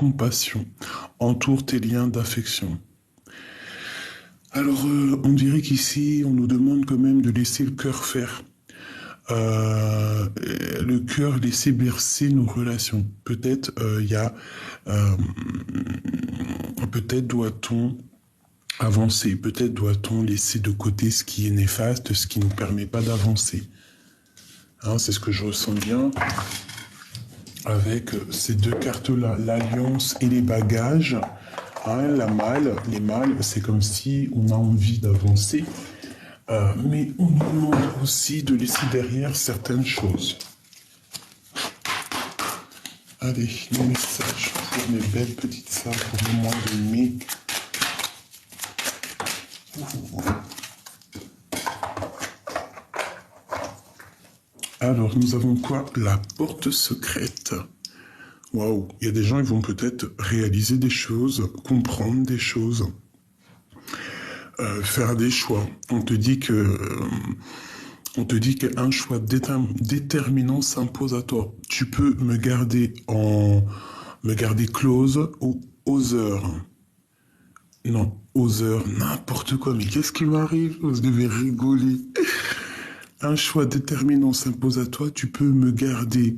compassion. Entoure tes liens d'affection. Alors, on dirait qu'ici, on nous demande quand même de laisser le cœur faire. Le cœur laisser bercer nos relations. Peut-être peut-être doit-on avancer, peut-être doit-on laisser de côté ce qui est néfaste, ce qui ne nous permet pas d'avancer. Hein, c'est ce que je ressens bien avec ces deux cartes-là, l'alliance et les bagages. Hein, les mâles, c'est comme si on a envie d'avancer. Mais on nous demande aussi de laisser derrière certaines choses. Allez, les messages pour mes belles petites sœurs pour le mois de mai. Alors, nous avons quoi? La porte secrète. Waouh, il y a des gens, ils vont peut-être réaliser des choses, comprendre des choses. Faire des choix. On te dit qu'un choix déterminant s'impose à toi. Tu peux me garder close ou oseur. Non, oseur, n'importe quoi. Mais qu'est-ce qui m'arrive? Je devais rigoler. Un choix déterminant s'impose à toi. Tu peux me garder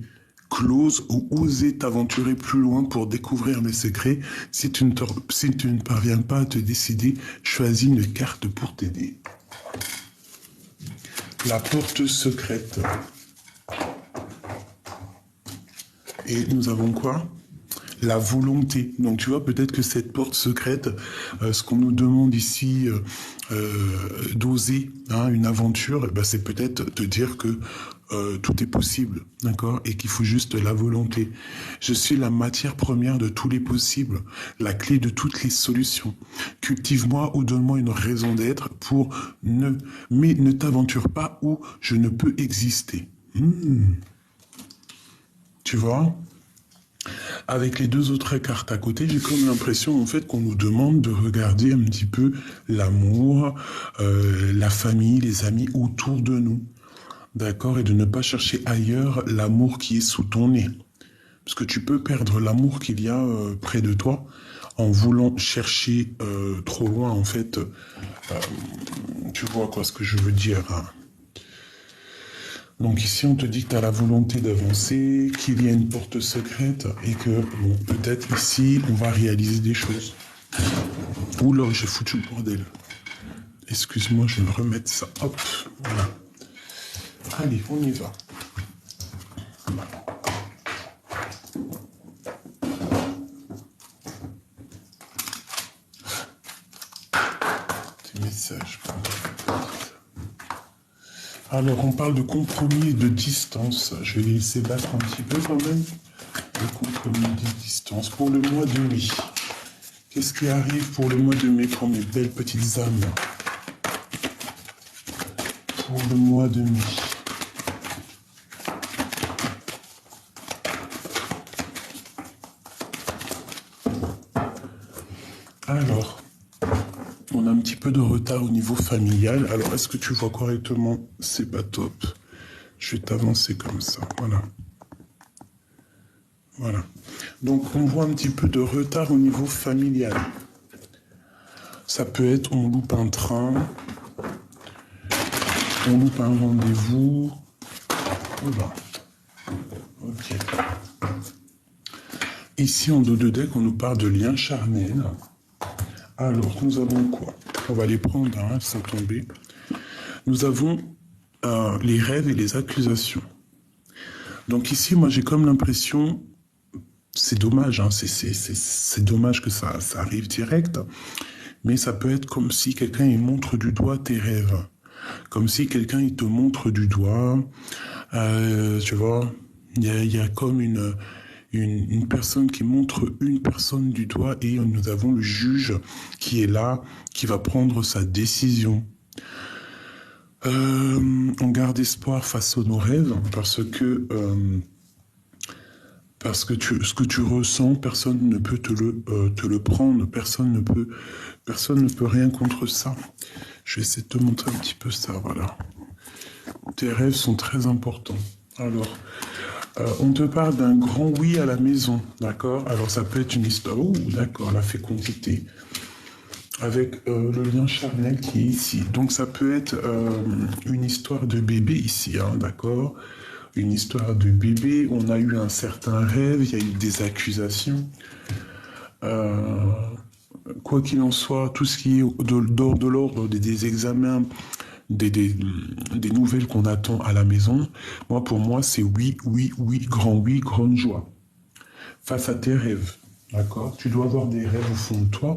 close ou oser t'aventurer plus loin pour découvrir mes secrets. Si tu ne parviens pas à te décider, choisis une carte pour t'aider. La porte secrète. Et nous avons quoi? La volonté. Donc tu vois, peut-être que cette porte secrète, ce qu'on nous demande ici d'oser une aventure, c'est peut-être te dire que tout est possible, d'accord? Et qu'il faut juste la volonté. Je suis la matière première de tous les possibles, la clé de toutes les solutions. Cultive-moi ou donne-moi une raison d'être mais ne t'aventure pas où je ne peux exister. Tu vois? Avec les deux autres cartes à côté, j'ai comme l'impression en fait qu'on nous demande de regarder un petit peu l'amour, la famille, les amis autour de nous. D'accord? Et de ne pas chercher ailleurs l'amour qui est sous ton nez. Parce que tu peux perdre l'amour qu'il y a près de toi en voulant chercher trop loin, en fait. Tu vois quoi ce que je veux dire, hein? Donc ici, on te dit que tu as la volonté d'avancer, qu'il y a une porte secrète et que, bon, peut-être ici, on va réaliser des choses. Oula, j'ai foutu le bordel. Excuse-moi, je vais me remettre ça. Hop, voilà. Allez, on y va. Des messages. Alors, on parle de compromis et de distance. Je vais les laisser battre un petit peu quand même. Le compromis et de distance. Pour le mois de mai. Qu'est-ce qui arrive pour le mois de mai pour mes belles petites âmes? Pour le mois de mai. Alors, on a un petit peu de retard au niveau familial. Alors, est-ce que tu vois correctement? C'est pas top. Je vais t'avancer comme ça. Voilà. Voilà. Donc, on voit un petit peu de retard au niveau familial. Ça peut être, on loupe un train, on loupe un rendez-vous. Voilà. Ok. Ici, en dos de deck, on nous parle de lien charnel. Alors, nous avons quoi? On va les prendre, sans tomber. Nous avons les rêves et les accusations. Donc ici, moi, j'ai comme l'impression, c'est dommage, c'est dommage que ça arrive direct, mais ça peut être comme si quelqu'un il montre du doigt tes rêves. Comme si quelqu'un il te montre du doigt, tu vois, il y a comme une personne qui montre une personne du doigt et nous avons le juge qui est là, qui va prendre sa décision. On garde espoir face à nos rêves parce que ce que tu ressens, personne ne peut te le prendre, personne ne peut rien contre ça. Je vais essayer de te montrer un petit peu ça, voilà. Tes rêves sont très importants. Alors, On te parle d'un grand oui à la maison, d'accord? Alors ça peut être une histoire, oh d'accord, la fécondité, avec le lien charnel qui est ici. Donc ça peut être une histoire de bébé ici, hein, d'accord? Une histoire de bébé, on a eu un certain rêve, il y a eu des accusations. Quoi qu'il en soit, tout ce qui est de l'ordre des examens, des nouvelles qu'on attend à la maison, moi pour moi c'est oui, oui, oui, grande joie. Face à tes rêves, d'accord? Tu dois avoir des rêves au fond de toi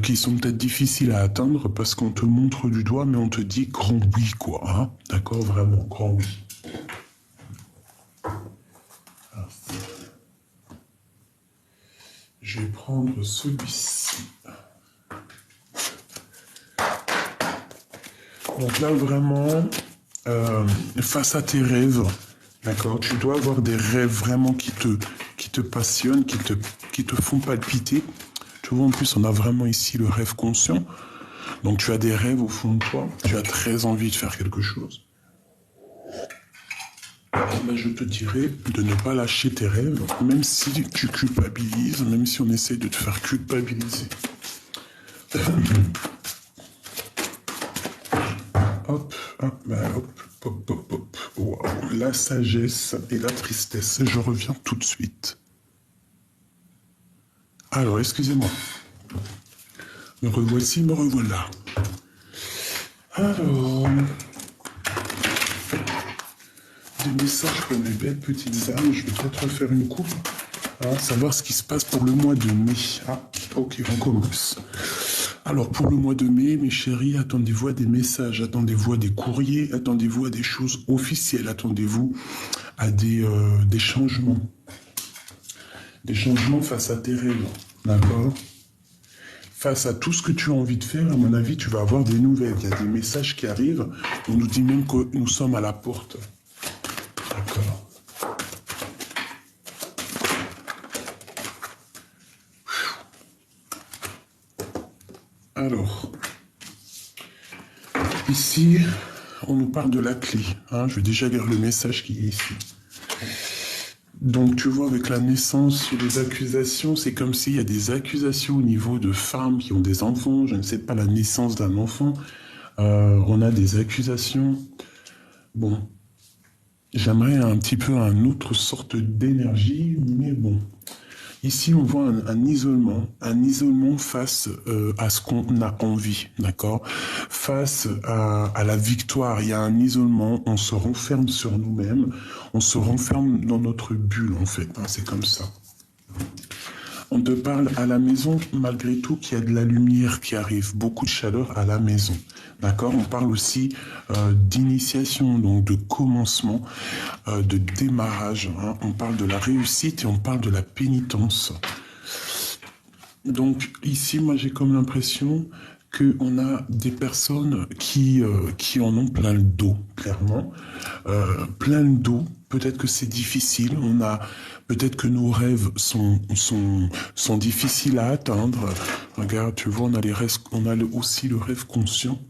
qui sont peut-être difficiles à atteindre parce qu'on te montre du doigt, mais on te dit grand oui, quoi. Hein, d'accord? Vraiment, grand oui. Je vais prendre celui-ci. Donc là, vraiment, face à tes rêves, d'accord, tu dois avoir des rêves vraiment qui te passionnent, qui te font palpiter. Tu vois, en plus, on a vraiment ici le rêve conscient. Donc tu as des rêves au fond de toi, tu as très envie de faire quelque chose. Ben, je te dirais de ne pas lâcher tes rêves, même si tu culpabilises, même si on essaie de te faire culpabiliser. Hop, hop, ben hop, hop, hop, hop. Wow. La sagesse et la tristesse. Je reviens tout de suite. Alors, excusez-moi. Me revoici, me revoilà. Alors... des messages comme les belles petites âmes. Je vais peut-être refaire une coupe. Hein, savoir ce qui se passe pour le mois de mai. Ah, ok, on commence. Alors, pour le mois de mai, mes chéris, attendez-vous à des messages, attendez-vous à des courriers, attendez-vous à des choses officielles, attendez-vous à des changements. Des changements face à tes rêves, d'accord? Face à tout ce que tu as envie de faire, à mon avis, tu vas avoir des nouvelles. Il y a des messages qui arrivent. On nous dit même que nous sommes à la porte. D'accord. Alors, ici, on nous parle de la clé. Hein, je vais déjà lire le message qui est ici. Donc, tu vois, avec la naissance, les accusations, c'est comme s'il y a des accusations au niveau de femmes qui ont des enfants. Je ne sais pas, la naissance d'un enfant. On a des accusations. Bon, j'aimerais un petit peu une autre sorte d'énergie, mais bon. Ici, on voit un isolement face à ce qu'on a envie, d'accord? Face à la victoire, il y a un isolement, on se renferme sur nous-mêmes, on se renferme dans notre bulle, en fait, hein, c'est comme ça. On te parle à la maison, malgré tout, qu'il y a de la lumière qui arrive, beaucoup de chaleur à la maison. D'accord? On parle aussi d'initiation, donc de commencement, de démarrage. Hein. On parle de la réussite et on parle de la pénitence. Donc ici, moi j'ai comme l'impression qu'on a des personnes qui en ont plein le dos, clairement. Plein le dos. Peut-être que c'est difficile. Peut-être que nos rêves sont difficiles à atteindre. Regarde, tu vois, on a aussi le rêve conscient.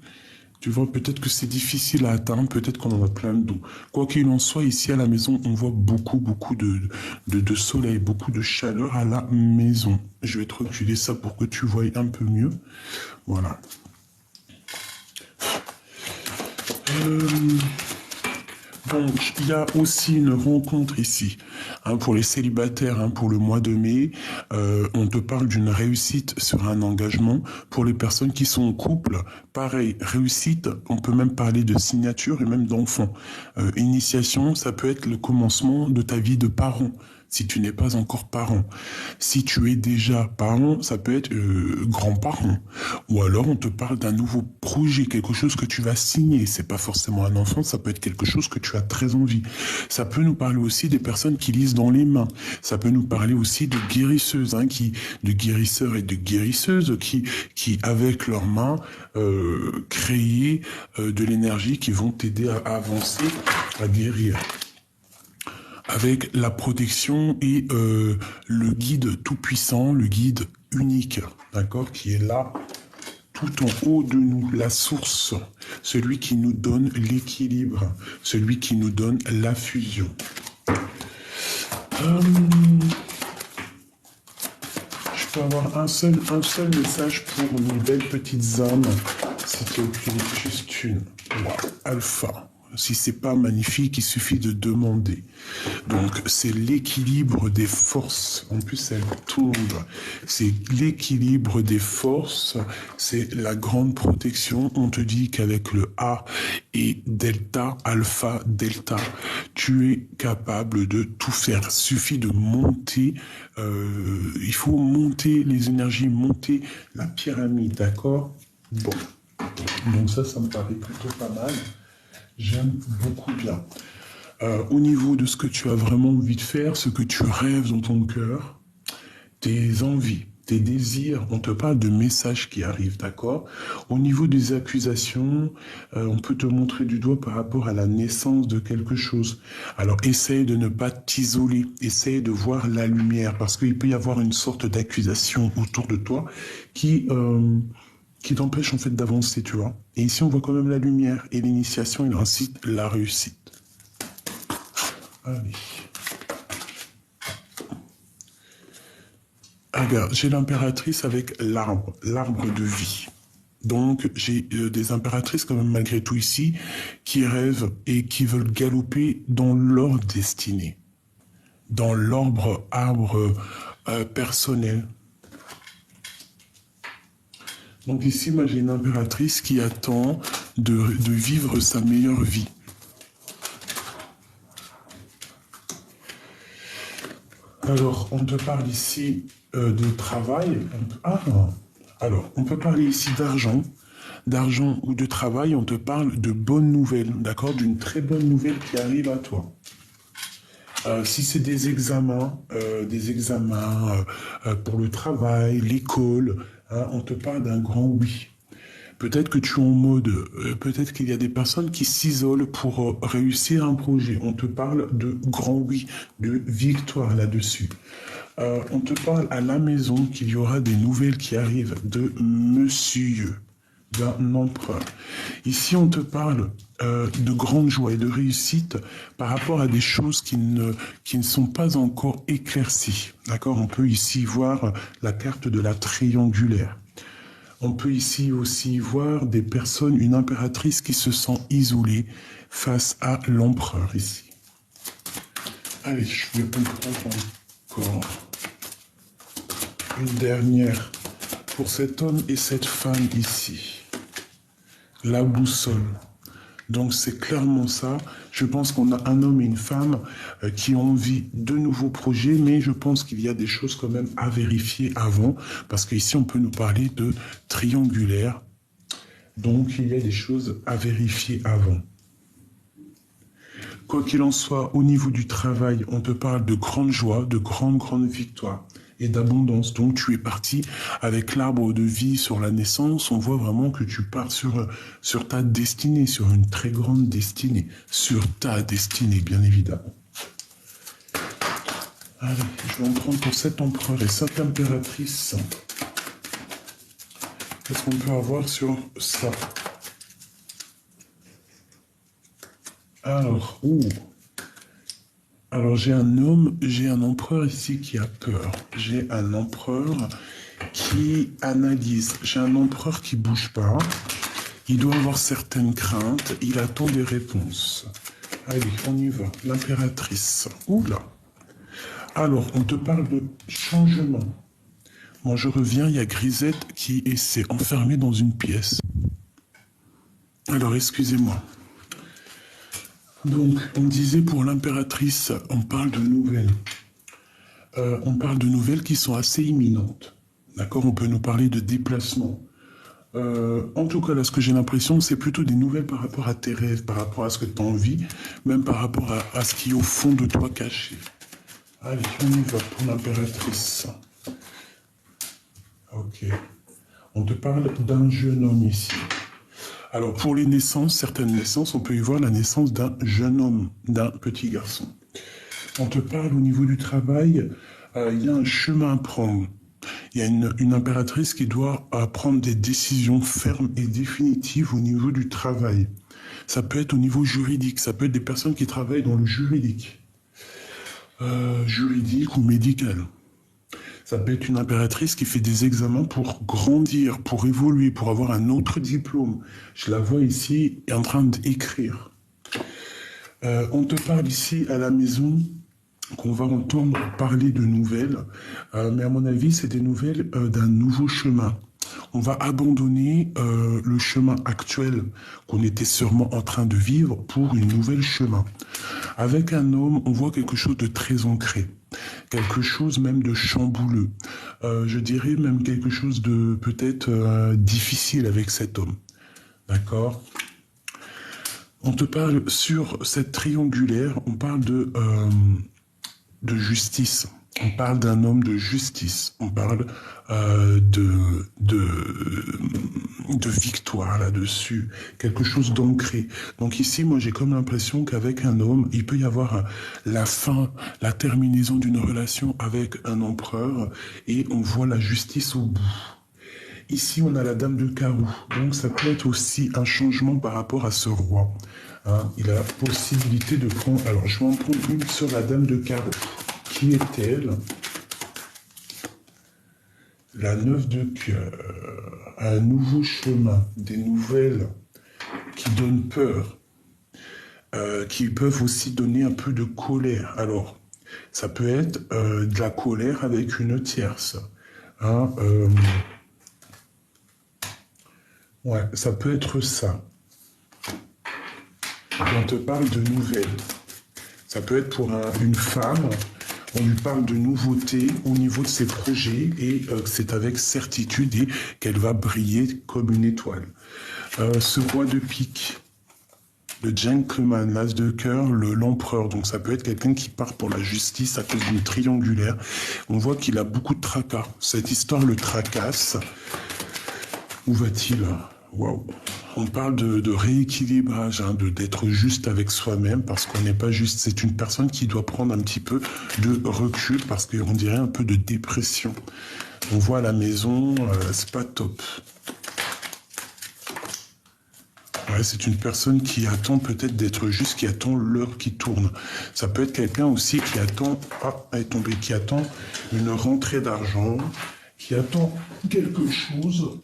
Tu vois, peut-être que c'est difficile à atteindre, peut-être qu'on en a plein le dos. Quoi qu'il en soit, ici à la maison, on voit beaucoup de soleil, beaucoup de chaleur à la maison. Je vais te reculer ça pour que tu voies un peu mieux. Voilà. Donc, il y a aussi une rencontre ici, hein, pour les célibataires, hein, pour le mois de mai. On te parle d'une réussite sur un engagement. Pour les personnes qui sont en couple, pareil, réussite, on peut même parler de signature et même d'enfant. Initiation, ça peut être le commencement de ta vie de parent, si tu n'es pas encore parent. Si tu es déjà parent, ça peut être grand-parent. Ou alors on te parle d'un nouveau projet, quelque chose que tu vas signer. C'est pas forcément un enfant, ça peut être quelque chose que tu as très envie. Ça peut nous parler aussi des personnes qui lisent dans les mains. Ça peut nous parler aussi de guérisseuses, hein, de guérisseurs et de guérisseuses qui avec leurs mains, créent de l'énergie qui vont t'aider à avancer, à guérir. Avec la protection et le guide tout-puissant, le guide unique, d'accord, qui est là tout en haut de nous, la source, celui qui nous donne l'équilibre, celui qui nous donne la fusion. Je peux avoir un seul message pour mes belles petites âmes, s'il te plaît, juste une. Wow. Alpha. Si c'est pas magnifique, il suffit de demander. Donc, c'est l'équilibre des forces. En plus, elle tombe. C'est l'équilibre des forces. C'est la grande protection. On te dit qu'avec le A et delta, alpha, delta, tu es capable de tout faire. Il suffit de monter. Il faut monter les énergies, monter la pyramide, d'accord? Bon. Donc ça me paraît plutôt pas mal. J'aime beaucoup bien. Au niveau de ce que tu as vraiment envie de faire, ce que tu rêves dans ton cœur, tes envies, tes désirs, on te parle de messages qui arrivent, d'accord? Au niveau des accusations, on peut te montrer du doigt par rapport à la naissance de quelque chose. Alors, essaye de ne pas t'isoler, essaye de voir la lumière, parce qu'il peut y avoir une sorte d'accusation autour de toi qui t'empêche en fait d'avancer, tu vois. Et ici, on voit quand même la lumière et l'initiation, il incite la réussite. Allez. Ah, regarde, j'ai l'impératrice avec l'arbre de vie. Donc, j'ai des impératrices quand même malgré tout ici qui rêvent et qui veulent galoper dans leur destinée, dans l'arbre personnel. Donc ici, moi, j'ai une impératrice qui attend de vivre sa meilleure vie. Alors, on te parle ici de travail. Alors, on peut parler ici d'argent ou de travail. On te parle de bonnes nouvelles, d'accord? D'une très bonne nouvelle qui arrive à toi. Si c'est des examens pour le travail, l'école, on te parle d'un grand oui. Peut-être que tu es en mode, peut-être qu'il y a des personnes qui s'isolent pour réussir un projet. On te parle de grand oui, de victoire là-dessus. On te parle à la maison qu'il y aura des nouvelles qui arrivent de monsieur, d'un empereur. Ici, on te parle de grande joie et de réussite par rapport à des choses qui ne sont pas encore éclaircies. D'accord? On peut ici voir la carte de la triangulaire. On peut ici aussi voir des personnes, une impératrice qui se sent isolée face à l'empereur ici. Allez, je vais comprendre encore une dernière pour cet homme et cette femme ici. La boussole. Donc c'est clairement ça. Je pense qu'on a un homme et une femme qui ont envie de nouveaux projets, mais je pense qu'il y a des choses quand même à vérifier avant, parce qu'ici on peut nous parler de triangulaire. Donc il y a des choses à vérifier avant. Quoi qu'il en soit, au niveau du travail, on te parle de grande joie, de grande victoire et d'abondance. Donc tu es parti avec l'arbre de vie sur la naissance. On voit vraiment que tu pars sur ta destinée, sur une très grande destinée. Sur ta destinée, bien évidemment. Allez, je vais en prendre pour cet empereur et cette impératrice. Qu'est-ce qu'on peut avoir sur ça? Alors, Alors, j'ai un empereur ici qui a peur. J'ai un empereur qui analyse. J'ai un empereur qui bouge pas. Il doit avoir certaines craintes. Il attend des réponses. Allez, on y va. L'impératrice. Oula. Alors, on te parle de changement. Moi, je reviens, il y a Grisette qui s'est enfermée dans une pièce. Alors, excusez-moi. Donc, on disait pour l'impératrice, on parle de nouvelles. On parle de nouvelles qui sont assez imminentes. D'accord? On peut nous parler de déplacement. En tout cas, là, ce que j'ai l'impression, c'est plutôt des nouvelles par rapport à tes rêves, par rapport à ce que tu as envie, même par rapport à ce qui est au fond de toi caché. Allez, on y va pour l'impératrice. Ok. On te parle d'un jeune homme ici. Alors, pour les naissances, certaines naissances, on peut y voir la naissance d'un jeune homme, d'un petit garçon. On te parle au niveau du travail, il y a un chemin à prendre. Il y a une impératrice qui doit prendre des décisions fermes et définitives au niveau du travail. Ça peut être au niveau juridique, ça peut être des personnes qui travaillent dans le juridique, juridique ou médical. Ça peut être une impératrice qui fait des examens pour grandir, pour évoluer, pour avoir un autre diplôme. Je la vois ici en train d'écrire. On te parle ici à la maison qu'on va entendre parler de nouvelles, mais à mon avis, c'est des nouvelles d'un nouveau chemin. On va abandonner le chemin actuel qu'on était sûrement en train de vivre pour une nouvelle chemin. Avec un homme, on voit quelque chose de très ancré, quelque chose même de chambouleux. Je dirais même quelque chose de peut-être difficile avec cet homme. D'accord ? On te parle sur cette triangulaire, on parle de justice. On parle d'un homme de justice. On parle de victoire là-dessus. Quelque chose d'ancré. Donc ici, moi, j'ai comme l'impression qu'avec un homme, il peut y avoir la fin, la terminaison d'une relation avec un empereur et on voit la justice au bout. Ici, on a la dame de carreau. Donc, ça peut être aussi un changement par rapport à ce roi. Hein, il a la possibilité de prendre... Alors, je vais en prendre une sur la dame de carreau. Qui est-elle? La 9 de cœur. Un nouveau chemin. Des nouvelles qui donnent peur. Qui peuvent aussi donner un peu de colère. Alors, ça peut être de la colère avec une tierce. Hein, ouais, ça peut être ça. On te parle de nouvelles. Ça peut être pour une femme, on lui parle de nouveautés au niveau de ses projets et c'est avec certitude et qu'elle va briller comme une étoile. Ce roi de pique, le gentleman, l'as de cœur, l'empereur. Donc ça peut être quelqu'un qui part pour la justice à cause d'une triangulaire. On voit qu'il a beaucoup de tracas. Cette histoire le tracasse. Où va-t-il? Waouh. On parle de rééquilibrage, hein, d'être juste avec soi-même parce qu'on n'est pas juste. C'est une personne qui doit prendre un petit peu de recul parce qu'on dirait un peu de dépression. On voit à la maison, c'est pas top. Ouais, c'est une personne qui attend peut-être d'être juste, qui attend l'heure qui tourne. Ça peut être quelqu'un aussi qui attend, elle est tombée, qui attend une rentrée d'argent, qui attend quelque chose.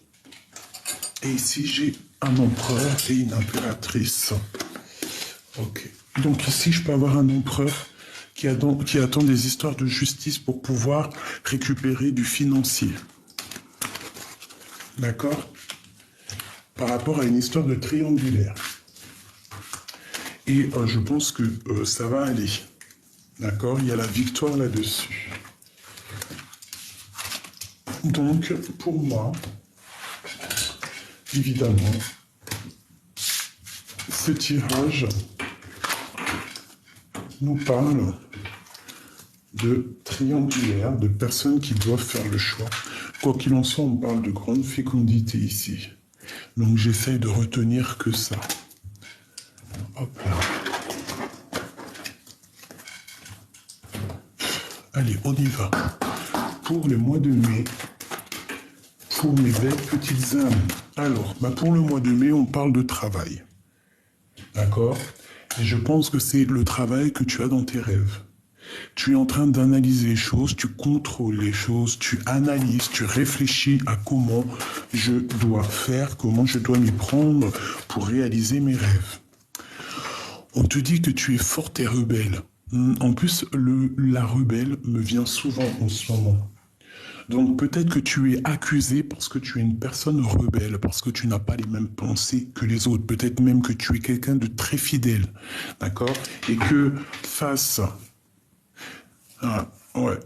Et ici, j'ai un empereur et une impératrice. Ok. Donc ici, je peux avoir un empereur qui attend des histoires de justice pour pouvoir récupérer du financier. D'accord? Par rapport à une histoire de triangulaire. Et je pense que ça va aller. D'accord? Il y a la victoire là-dessus. Donc, pour moi, évidemment, ce tirage nous parle de triangulaire, de personnes qui doivent faire le choix. Quoi qu'il en soit, on parle de grande fécondité ici. Donc j'essaye de retenir que ça. Hop là. Allez, on y va. Pour le mois de mai, pour mes belles petites âmes. Alors, pour le mois de mai, on parle de travail. D'accord? Et je pense que c'est le travail que tu as dans tes rêves. Tu es en train d'analyser les choses, tu contrôles les choses, tu analyses, tu réfléchis à comment je dois faire, comment je dois m'y prendre pour réaliser mes rêves. On te dit que tu es forte et rebelle. En plus, la rebelle me vient souvent en ce moment. Donc peut-être que tu es accusé parce que tu es une personne rebelle, parce que tu n'as pas les mêmes pensées que les autres. Peut-être même que tu es quelqu'un de très fidèle, d'accord? Et que face... Ah, ouais.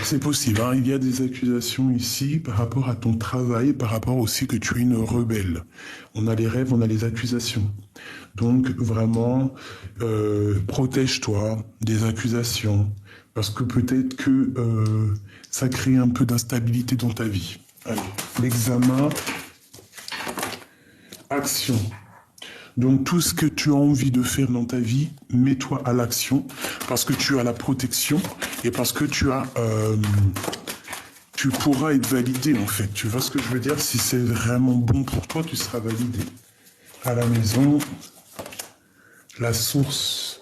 C'est possible, hein. Il y a des accusations ici par rapport à ton travail, par rapport aussi que tu es une rebelle. On a les rêves, on a les accusations. Donc vraiment, protège-toi des accusations, parce que peut-être que ça crée un peu d'instabilité dans ta vie. Allez, l'examen, action. Donc tout ce que tu as envie de faire dans ta vie, mets-toi à l'action, parce que tu as la protection et parce que tu as... tu pourras être validé, en fait. Tu vois ce que je veux dire? Si c'est vraiment bon pour toi, tu seras validé. À la maison, la source...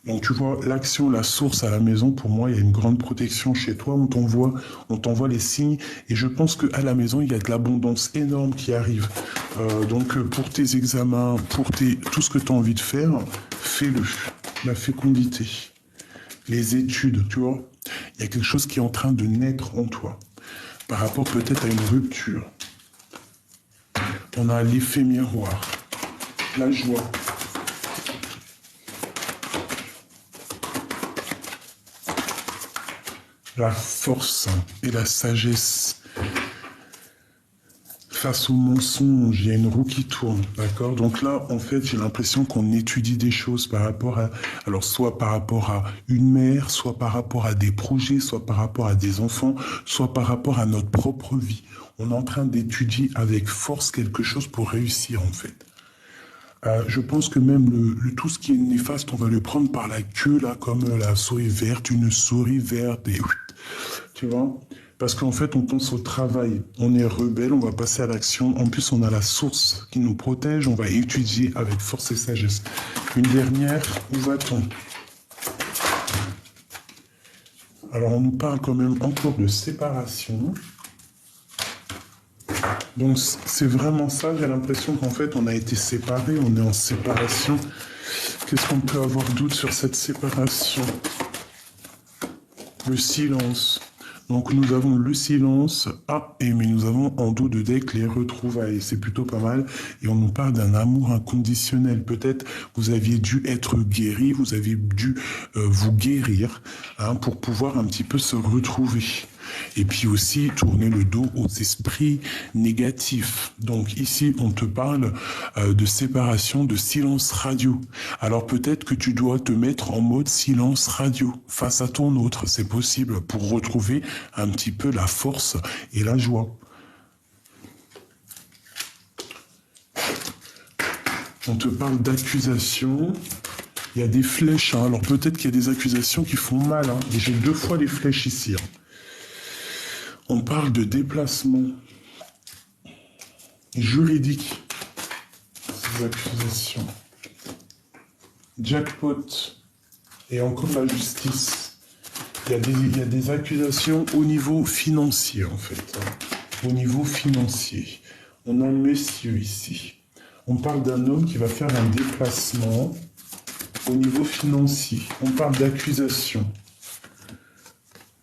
Donc tu vois, l'action, la source à la maison, pour moi, il y a une grande protection chez toi. On t'envoie les signes. Et je pense qu'à la maison, il y a de l'abondance énorme qui arrive. Donc pour tes examens, pour tout ce que tu as envie de faire, fais-le. La fécondité, les études, tu vois. Il y a quelque chose qui est en train de naître en toi. Par rapport peut-être à une rupture. On a l'effet miroir, la joie. La force et la sagesse face au mensonge, il y a une roue qui tourne, d'accord? Donc là, en fait, j'ai l'impression qu'on étudie des choses par rapport à... Alors, soit par rapport à une mère, soit par rapport à des projets, soit par rapport à des enfants, soit par rapport à notre propre vie. On est en train d'étudier avec force quelque chose pour réussir, en fait. Je pense que même tout ce qui est néfaste, on va le prendre par la queue, là, comme la souris verte, une souris verte, et... Tu vois? Parce qu'en fait, on pense au travail. On est rebelle, on va passer à l'action. En plus, on a la source qui nous protège. On va étudier avec force et sagesse. Une dernière, où va-t-on? Alors, on nous parle quand même encore de séparation. Donc, c'est vraiment ça. J'ai l'impression qu'en fait, on a été séparés. On est en séparation. Qu'est-ce qu'on peut avoir doute sur cette séparation? Le silence. Donc nous avons le silence. Mais nous avons en dos de deck les retrouvailles. C'est plutôt pas mal. Et on nous parle d'un amour inconditionnel. Peut-être vous aviez dû être guéri, vous avez dû vous guérir pour pouvoir un petit peu se retrouver. Et puis aussi tourner le dos aux esprits négatifs. Donc ici, on te parle de séparation, de silence radio. Alors peut-être que tu dois te mettre en mode silence radio face à ton autre. C'est possible pour retrouver un petit peu la force et la joie. On te parle d'accusation. Il y a des flèches. Alors peut-être qu'il y a des accusations qui font mal. Et j'ai 2 fois les flèches ici. On parle de déplacement juridique, ces accusations. Jackpot et encore la justice. Il y a des accusations au niveau financier, en fait. Au niveau financier. On a un monsieur ici. On parle d'un homme qui va faire un déplacement au niveau financier. On parle d'accusation.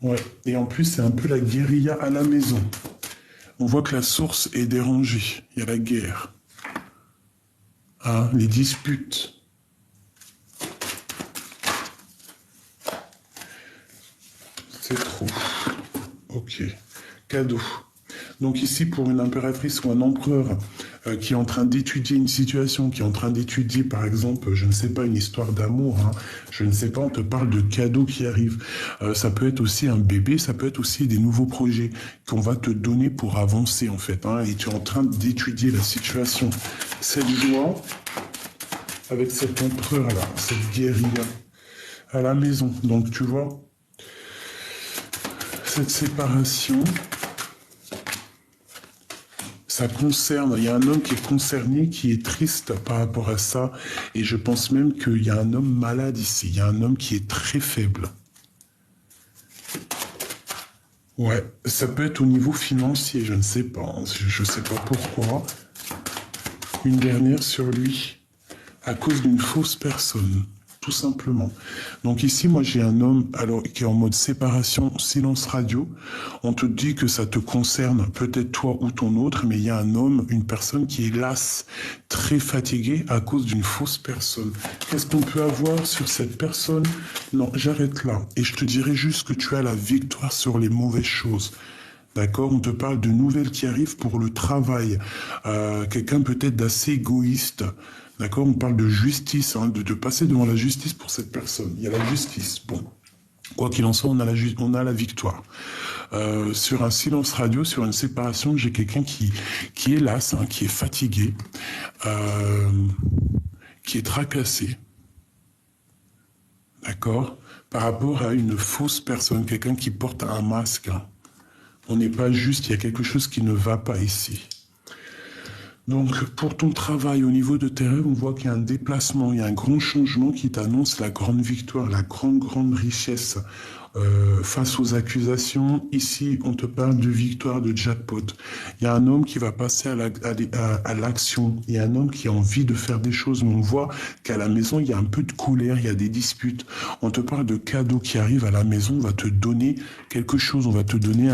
Ouais, et en plus, c'est un peu la guérilla à la maison. On voit que la source est dérangée. Il y a la guerre. Les disputes. C'est trop. Ok. Cadeau. Donc ici, pour une impératrice ou un empereur qui est en train d'étudier une situation, qui est en train d'étudier, par exemple, je ne sais pas, une histoire d'amour, je ne sais pas, on te parle de cadeaux qui arrivent. Ça peut être aussi un bébé, ça peut être aussi des nouveaux projets qu'on va te donner pour avancer, en fait. Et tu es en train d'étudier la situation. Cette joie, avec cet empereur-là, cette guérilla, à la maison. Donc, tu vois, cette séparation... Ça concerne, il y a un homme qui est concerné, qui est triste par rapport à ça, et je pense même qu'il y a un homme malade ici, il y a un homme qui est très faible. Ouais, ça peut être au niveau financier, je ne sais pas, je ne sais pas pourquoi. Une dernière sur lui, à cause d'une fausse personne. Tout simplement. Donc ici, moi, j'ai un homme qui est en mode séparation, silence radio. On te dit que ça te concerne, peut-être toi ou ton autre, mais il y a un homme, une personne qui est lasse, très fatiguée à cause d'une fausse personne. Qu'est-ce qu'on peut avoir sur cette personne? Non, j'arrête là. Et je te dirai juste que tu as la victoire sur les mauvaises choses. D'accord? On te parle de nouvelles qui arrivent pour le travail. Quelqu'un peut-être d'assez égoïste. D'accord? On parle de justice, de passer devant la justice pour cette personne. Il y a la justice. Bon. Quoi qu'il en soit, on a la victoire. Sur un silence radio, sur une séparation, j'ai quelqu'un qui est las, qui est fatigué, qui est tracassé. d'accord? Par rapport à une fausse personne, quelqu'un qui porte un masque. On n'est pas juste, il y a quelque chose qui ne va pas ici. Donc, pour ton travail au niveau de tes rêves, on voit qu'il y a un déplacement, il y a un grand changement qui t'annonce la grande victoire, la grande richesse face aux accusations. Ici, on te parle de victoire, de jackpot. Il y a un homme qui va passer à l'action. Il y a un homme qui a envie de faire des choses, mais on voit qu'à la maison, il y a un peu de colère, il y a des disputes. On te parle de cadeaux qui arrivent à la maison, on va te donner quelque chose, on va te donner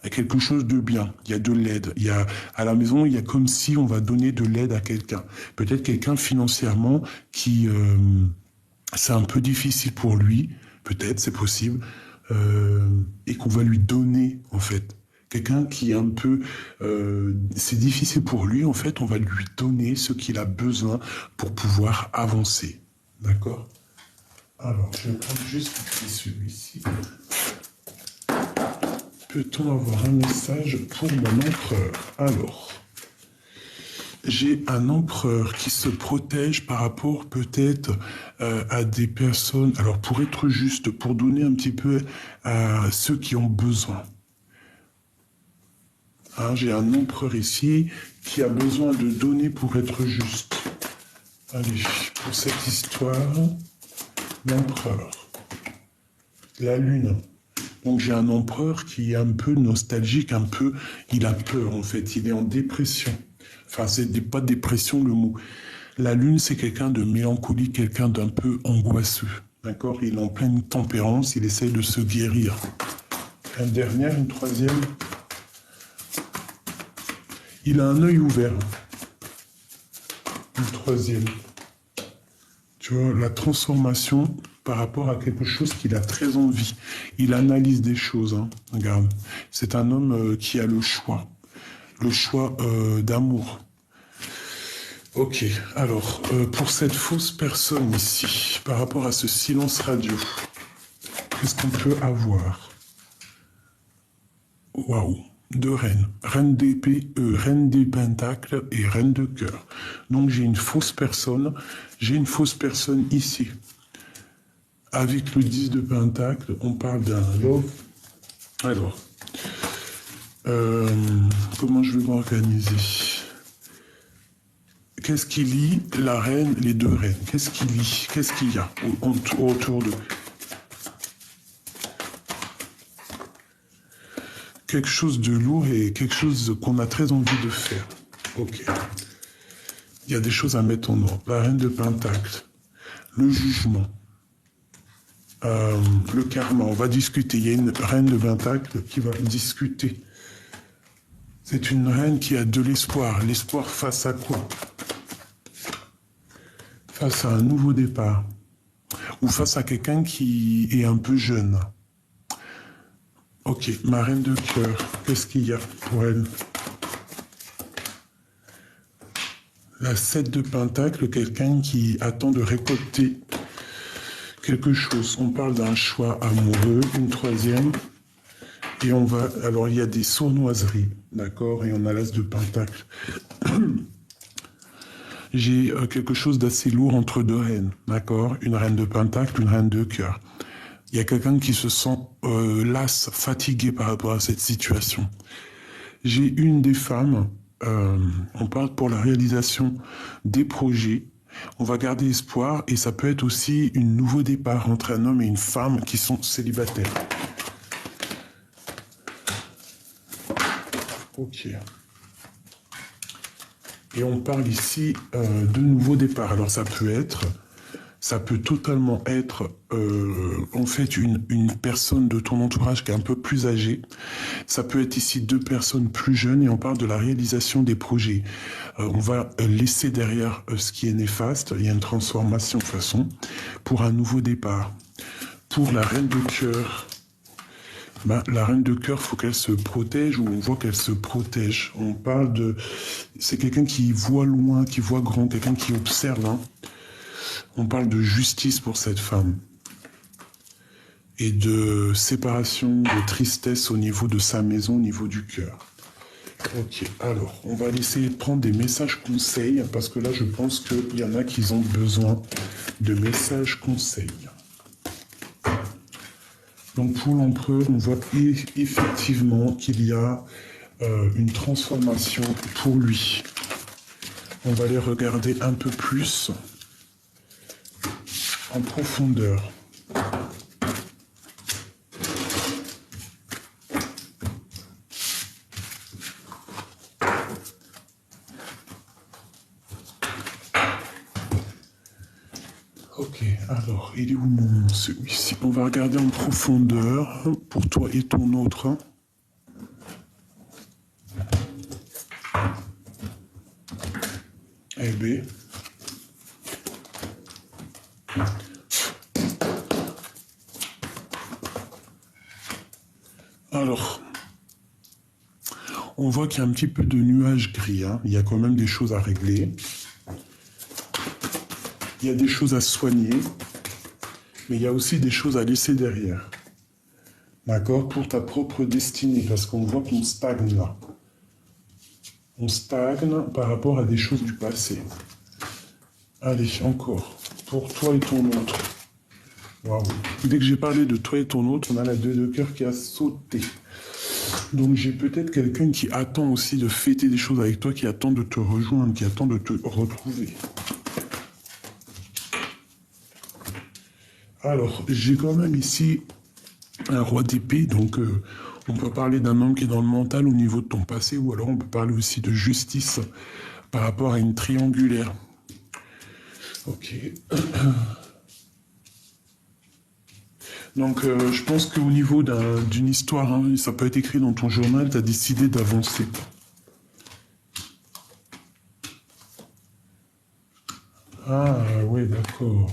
quelque chose de bien. Il y a de l'aide. À la maison, il y a comme si on va donner de l'aide à quelqu'un. Peut-être quelqu'un financièrement qui, c'est un peu difficile pour lui, peut-être, c'est possible, et qu'on va lui donner, en fait. Quelqu'un qui est un peu... c'est difficile pour lui, en fait, on va lui donner ce qu'il a besoin pour pouvoir avancer. D'accord? Alors, je vais prendre juste celui-ci. Peut-on avoir un message pour mon empereur? Alors, j'ai un empereur qui se protège par rapport peut-être à des personnes, alors pour être juste, pour donner un petit peu à ceux qui ont besoin. Hein, j'ai un empereur ici qui a besoin de donner pour être juste. Allez, pour cette histoire, l'empereur, la lune. Donc j'ai un empereur qui est un peu nostalgique, il a peur en fait, il est en dépression. Enfin, c'est pas dépression le mot. La lune, c'est quelqu'un de mélancolique, quelqu'un d'un peu angoisseux. D'accord? Il est en pleine tempérance, il essaye de se guérir. Une troisième. Il a un œil ouvert. Une troisième. Tu vois, la transformation par rapport à quelque chose qu'il a très envie. Il analyse des choses. Hein. Regarde, c'est un homme qui a le choix d'amour. Ok, alors, pour cette fausse personne ici, par rapport à ce silence radio, qu'est-ce qu'on peut avoir? Waouh, deux reines. Reine d'épée, reine des pentacles et reine de cœur. Donc j'ai une fausse personne ici. Avec le 10 de pentacle, on parle d'un love. Alors, comment je vais m'organiser? Qu'est-ce qui lie la reine, les deux reines? Qu'est-ce qui lie? Qu'est-ce qu'il y a autour d'eux? Quelque chose de lourd et quelque chose qu'on a très envie de faire. Ok. Il y a des choses à mettre en ordre. La reine de pentacle, le jugement, le karma. On va discuter. Il y a une reine de pentacle qui va discuter. C'est une reine qui a de l'espoir. L'espoir face à quoi? Face à un nouveau départ. Ou face à quelqu'un qui est un peu jeune. Ok, ma reine de cœur, qu'est-ce qu'il y a pour elle? La 7 de pentacle, quelqu'un qui attend de récolter quelque chose. On parle d'un choix amoureux, une troisième. Et on va... Alors, il y a des sournoiseries, d'accord? Et on a l'as de pentacle. J'ai quelque chose d'assez lourd entre deux reines, d'accord? Une reine de pentacle, une reine de cœur. Il y a quelqu'un qui se sent lasse, fatigué par rapport à cette situation. J'ai une des femmes, on parle pour la réalisation des projets. On va garder espoir et ça peut être aussi un nouveau départ entre un homme et une femme qui sont célibataires. Ok. Et on parle ici de nouveau départ. Alors ça peut totalement être en fait une personne de ton entourage qui est un peu plus âgée. Ça peut être ici deux personnes plus jeunes et on parle de la réalisation des projets. On va laisser derrière ce qui est néfaste. Il y a une transformation de toute façon pour un nouveau départ. Pour la reine de cœur, la reine de cœur, faut qu'elle se protège ou on voit qu'elle se protège. On parle de... C'est quelqu'un qui voit loin, qui voit grand, quelqu'un qui observe. Hein. On parle de justice pour cette femme. Et de séparation, de tristesse au niveau de sa maison, au niveau du cœur. Ok, alors, on va essayer de prendre des messages conseils, parce que là, je pense qu'il y en a qui ont besoin de messages conseils. Donc pour l'empereur, on voit effectivement qu'il y a une transformation pour lui. On va les regarder un peu plus en profondeur. Ok, alors, il est où celui-ci? On va regarder en profondeur pour toi et ton autre. Eh bien. Alors, on voit qu'il y a un petit peu de nuages gris. Hein. Il y a quand même des choses à régler. Il y a des choses à soigner. Mais il y a aussi des choses à laisser derrière. D'accord? Pour ta propre destinée. Parce qu'on voit qu'on stagne là. On stagne par rapport à des choses du passé. Allez, encore. Pour toi et ton autre. Waouh. Dès que j'ai parlé de toi et ton autre, on a la 2 de cœur qui a sauté. Donc j'ai peut-être quelqu'un qui attend aussi de fêter des choses avec toi, qui attend de te rejoindre, qui attend de te retrouver. Alors, j'ai quand même ici un roi d'épée, donc on peut parler d'un homme qui est dans le mental au niveau de ton passé, ou alors on peut parler aussi de justice par rapport à une triangulaire. Ok. Donc je pense qu'au niveau d'une histoire, hein, ça peut être écrit dans ton journal, tu as décidé d'avancer. Ah oui, d'accord.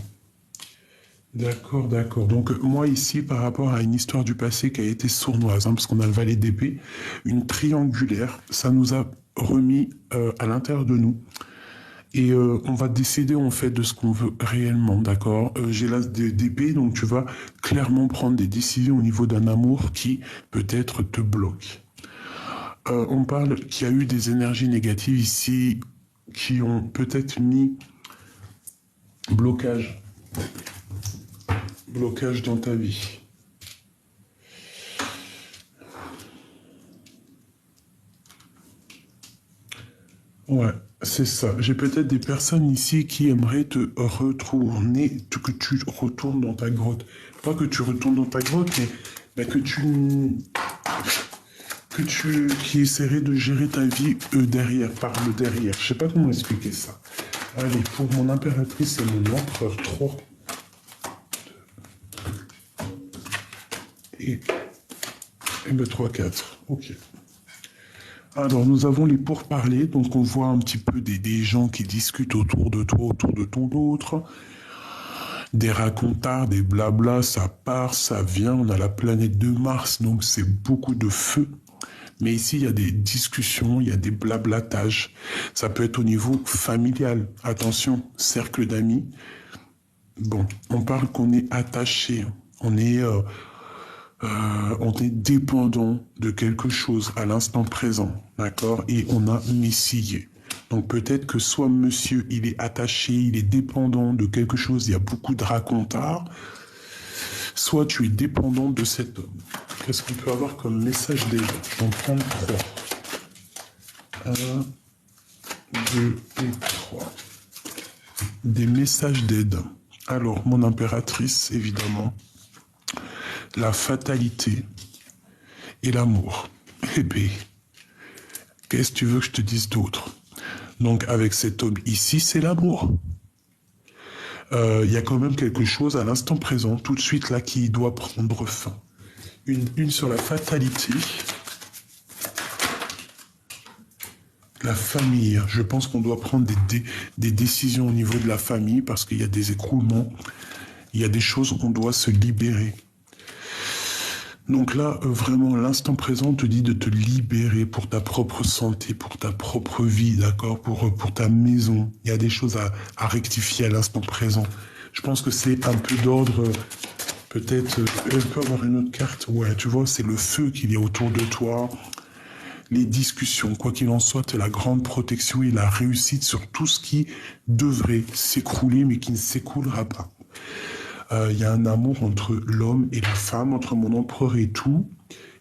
D'accord, d'accord. Donc moi ici, par rapport à une histoire du passé qui a été sournoise, hein, parce qu'on a le valet d'épée, une triangulaire, ça nous a remis à l'intérieur de nous. Et on va décider en fait de ce qu'on veut réellement, d'accord? J'ai l'as d'épée, donc tu vas clairement prendre des décisions au niveau d'un amour qui peut-être te bloque. On parle qu'il y a eu des énergies négatives ici qui ont peut-être mis blocage dans ta vie. Ouais, c'est ça. J'ai peut-être des personnes ici qui aimeraient te retourner, que tu retournes dans ta grotte. Pas que tu retournes dans ta grotte, mais qui essaierait de gérer ta vie derrière, par le derrière. Je sais pas comment expliquer ça. Allez, pour mon impératrice et mon empereur 3. Et le 3-4. Ok. Alors, nous avons les pourparlers, donc on voit un petit peu des gens qui discutent autour de toi, autour de ton autre. Des racontards, des blabla, ça part, ça vient. On a la planète de Mars, donc c'est beaucoup de feu. Mais ici, il y a des discussions, il y a des blablatages. Ça peut être au niveau familial. Attention, cercle d'amis. Bon, on parle qu'on est attaché, on est dépendant de quelque chose à l'instant présent, d'accord? Et on a messillé. Donc peut-être que soit monsieur, il est attaché, il est dépendant de quelque chose, il y a beaucoup de racontards, soit tu es dépendant de cet homme. Qu'est-ce qu'on peut avoir comme message d'aide? J'en prends 3. 1, 2 et 3. Des messages d'aide. Alors, mon impératrice, évidemment, la fatalité et l'amour. Eh bien, qu'est-ce que tu veux que je te dise d'autre? Donc, avec cet homme ici, c'est l'amour. Il y a quand même quelque chose à l'instant présent, tout de suite là, qui doit prendre fin. Une sur la fatalité. La famille. Je pense qu'on doit prendre des décisions au niveau de la famille parce qu'il y a des écroulements. Il y a des choses où on doit se libérer. Donc là, vraiment, l'instant présent te dit de te libérer pour ta propre santé, pour ta propre vie, d'accord, pour ta maison. Il y a des choses à rectifier à l'instant présent. Je pense que c'est un peu d'ordre, peut-être, elle peut avoir une autre carte. Ouais, tu vois, c'est le feu qu'il y a autour de toi. Les discussions, quoi qu'il en soit, la grande protection et la réussite sur tout ce qui devrait s'écrouler, mais qui ne s'écoulera pas. Il y a un amour entre l'homme et la femme, entre mon empereur et tout,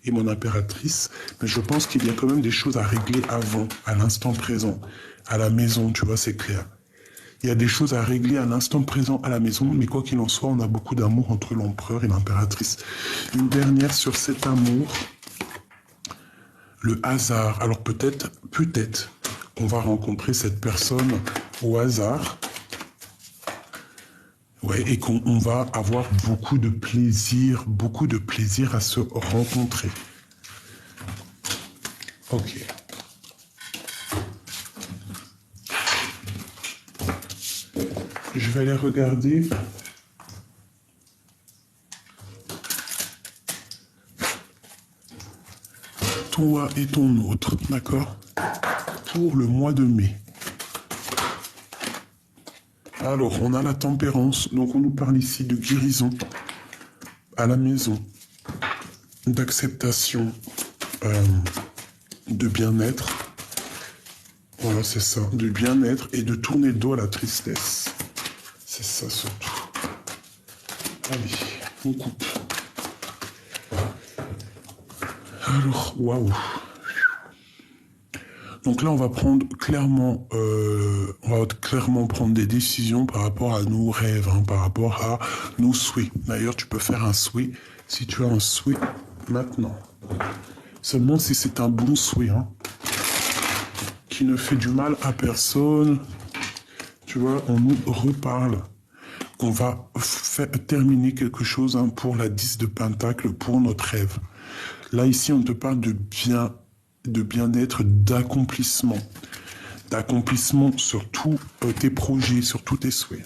et mon impératrice. Mais je pense qu'il y a quand même des choses à régler avant, à l'instant présent, à la maison, tu vois, c'est clair. Il y a des choses à régler à l'instant présent à la maison, mais quoi qu'il en soit, on a beaucoup d'amour entre l'empereur et l'impératrice. Une dernière sur cet amour, le hasard. Alors peut-être qu'on va rencontrer cette personne au hasard, ouais, et qu'on va avoir beaucoup de plaisir à se rencontrer. Ok. Je vais aller regarder. Toi et ton autre, d'accord? Pour le mois de mai. Alors, on a la tempérance, donc on nous parle ici de guérison à la maison, d'acceptation, de bien-être. Voilà, c'est ça, de bien-être et de tourner le dos à la tristesse. C'est ça surtout. Allez, on coupe. Alors, waouh. Donc là, on va prendre clairement, prendre des décisions par rapport à nos rêves, hein, par rapport à nos souhaits. D'ailleurs, tu peux faire un souhait si tu as un souhait maintenant. Seulement si c'est un bon souhait, hein, qui ne fait du mal à personne. Tu vois, on nous reparle qu'on va terminer quelque chose, hein, pour la 10 de Pentacle, pour notre rêve. Là, ici, on te parle de bien-être, d'accomplissement sur tous tes projets, sur tous tes souhaits.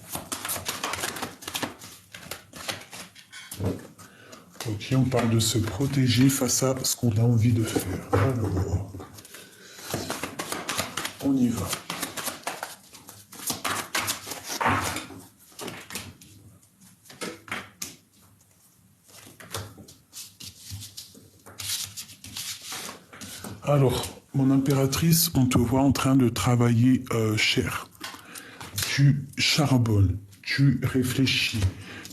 Ok, on parle de se protéger face à ce qu'on a envie de faire. Alors, on y va. Alors, mon impératrice, on te voit en train de travailler cher. Tu charbonnes, tu réfléchis,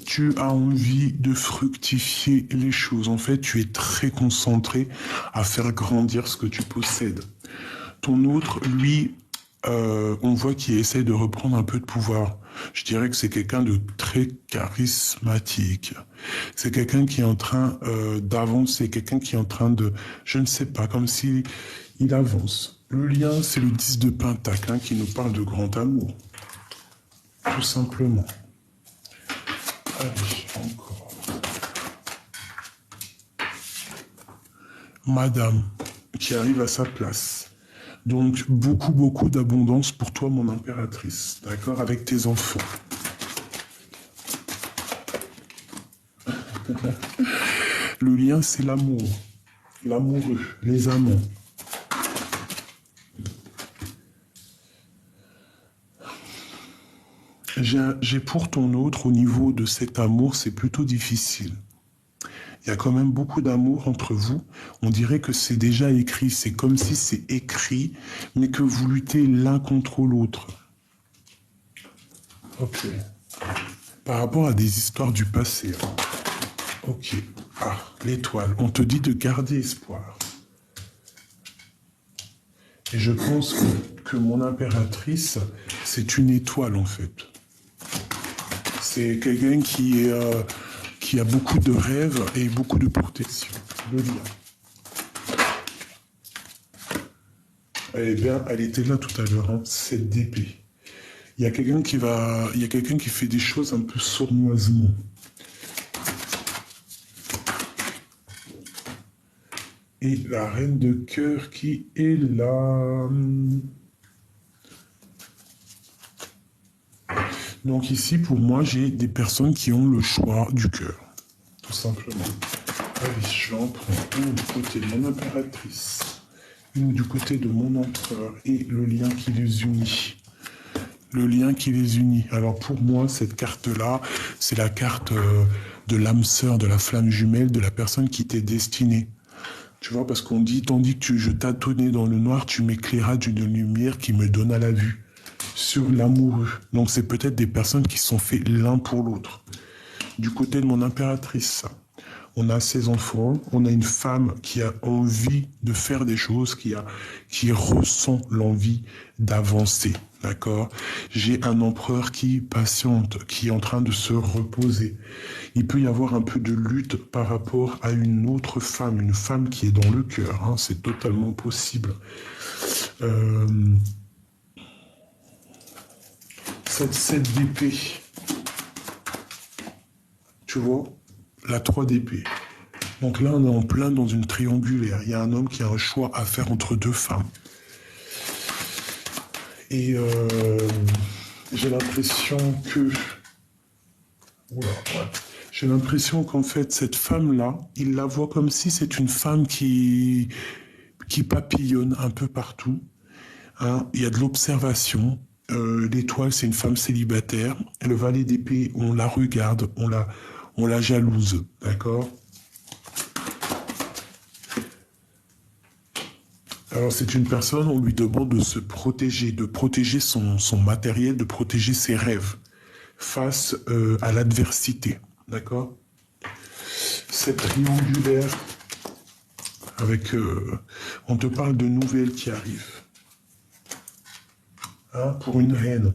tu as envie de fructifier les choses. En fait, tu es très concentré à faire grandir ce que tu possèdes. Ton autre, lui, on voit qu'il essaie de reprendre un peu de pouvoir. Je dirais que c'est quelqu'un de très charismatique. C'est quelqu'un qui est en train d'avancer, quelqu'un qui est en train de, je ne sais pas, comme si il avance. Le lien, c'est le 10 de Pentacle, hein, qui nous parle de grand amour. Tout simplement. Allez, encore. Madame, qui arrive à sa place. Donc, beaucoup d'abondance pour toi, mon impératrice. D'accord? Avec tes enfants. Le lien, c'est l'amour. L'amoureux, les amants. J'ai pour ton autre, au niveau de cet amour, c'est plutôt difficile. Il y a quand même beaucoup d'amour entre vous. On dirait que c'est déjà écrit. C'est comme si c'est écrit, mais que vous luttez l'un contre l'autre. Ok. Par rapport à des histoires du passé. Ok. Ah, l'étoile. On te dit de garder espoir. Et je pense que mon impératrice, c'est une étoile, en fait. C'est quelqu'un qui a beaucoup de rêves et beaucoup de protection. Le lien. Eh bien, elle était là tout à l'heure, hein, cette d'épée. Il y a quelqu'un qui fait des choses un peu sournoisement. Et la reine de cœur qui est là. Donc ici, pour moi, j'ai des personnes qui ont le choix du cœur. Tout simplement. Allez, je vais en prendre une du côté de mon impératrice, une du côté de mon empereur, et le lien qui les unit. Le lien qui les unit. Alors pour moi, cette carte-là, c'est la carte de l'âme sœur, de la flamme jumelle, de la personne qui t'est destinée. Tu vois, parce qu'on dit, tandis que je tâtonnais dans le noir, tu m'éclairas d'une lumière qui me donna la vue sur l'amoureux. Donc c'est peut-être des personnes qui sont faites l'un pour l'autre. du côté de mon impératrice. On a ses enfants, on a une femme qui a envie de faire des choses, qui ressent l'envie d'avancer, d'accord? J'ai un empereur qui patiente, qui est en train de se reposer. Il peut y avoir un peu de lutte par rapport à une autre femme, une femme qui est dans le cœur, hein, c'est totalement possible. Cette 7 d'épée, tu vois, la 3 d'épée. Donc là, on est en plein dans une triangulaire. Il y a un homme qui a un choix à faire entre deux femmes. Et j'ai l'impression que... Oula, ouais. J'ai l'impression qu'en fait, cette femme-là, il la voit comme si c'est une femme qui papillonne un peu partout. Hein. Il y a de l'observation. L'étoile, c'est une femme célibataire. Le valet d'épée, on la regarde, on la jalouse, d'accord? Alors c'est une personne, on lui demande de se protéger, de protéger son matériel, de protéger ses rêves face à l'adversité, d'accord? Cette triangulaire, avec, on te parle de nouvelles qui arrivent. Hein, pour une reine,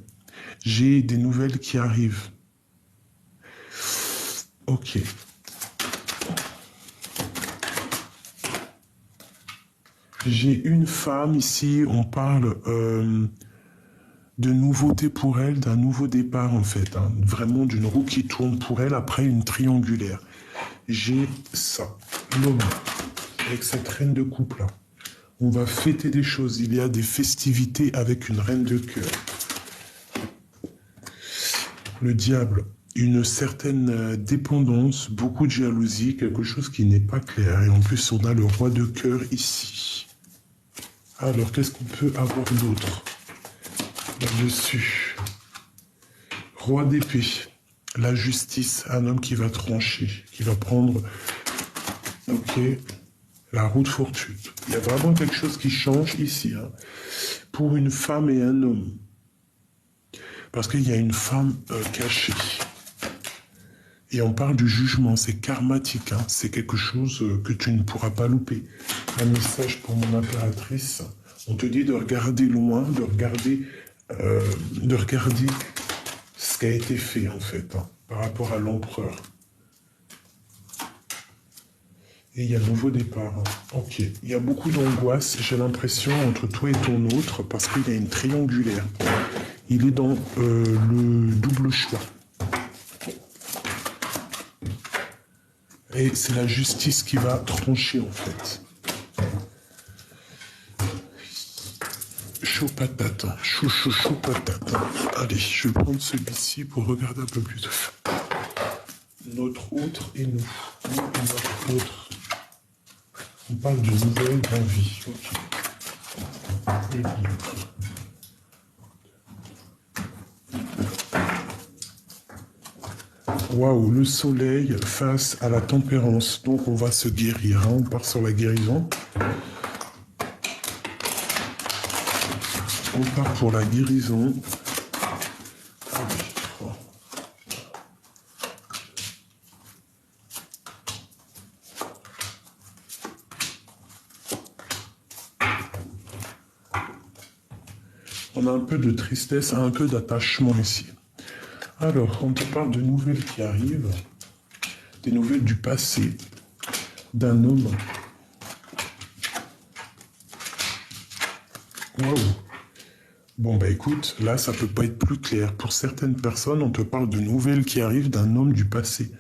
j'ai des nouvelles qui arrivent. Ok. J'ai une femme ici, on parle de nouveauté pour elle, d'un nouveau départ en fait, hein, vraiment d'une roue qui tourne pour elle après une triangulaire. J'ai ça, l'homme, avec cette reine de coupe là. On va fêter des choses, il y a des festivités avec une reine de cœur. Le diable, une certaine dépendance, beaucoup de jalousie, quelque chose qui n'est pas clair. Et en plus, on a le roi de cœur ici. Alors, qu'est-ce qu'on peut avoir d'autre là-dessus? Roi d'épée, la justice, un homme qui va trancher, qui va prendre, ok, la roue de fortune. Il y a vraiment quelque chose qui change ici, hein, pour une femme et un homme. Parce qu'il y a une femme cachée. Et on parle du jugement, c'est karmatique, hein, c'est quelque chose que tu ne pourras pas louper. Un message pour mon impératrice, on te dit de regarder loin, de regarder ce qui a été fait en fait, hein, par rapport à l'empereur. Et il y a un nouveau départ. Hein. Ok, il y a beaucoup d'angoisse, j'ai l'impression, entre toi et ton autre, parce qu'il y a une triangulaire. Il est dans le double choix. Et c'est la justice qui va trancher en fait. Chaud patate, hein. Chaud patate. Hein. Allez, je vais prendre celui-ci pour regarder un peu plus de ça. Notre autre et nous. Nous et notre autre. On parle de nouvelles envies. Ok. Le livre. Waouh, le soleil face à la tempérance. Donc on va se guérir. Hein. On part sur la guérison. On part pour la guérison. On a un peu de tristesse, un peu d'attachement ici. Alors, on te parle de nouvelles qui arrivent, des nouvelles du passé, d'un homme. Waouh! Bon, bah écoute, là, ça peut pas être plus clair. Pour certaines personnes, on te parle de nouvelles qui arrivent d'un homme du passé.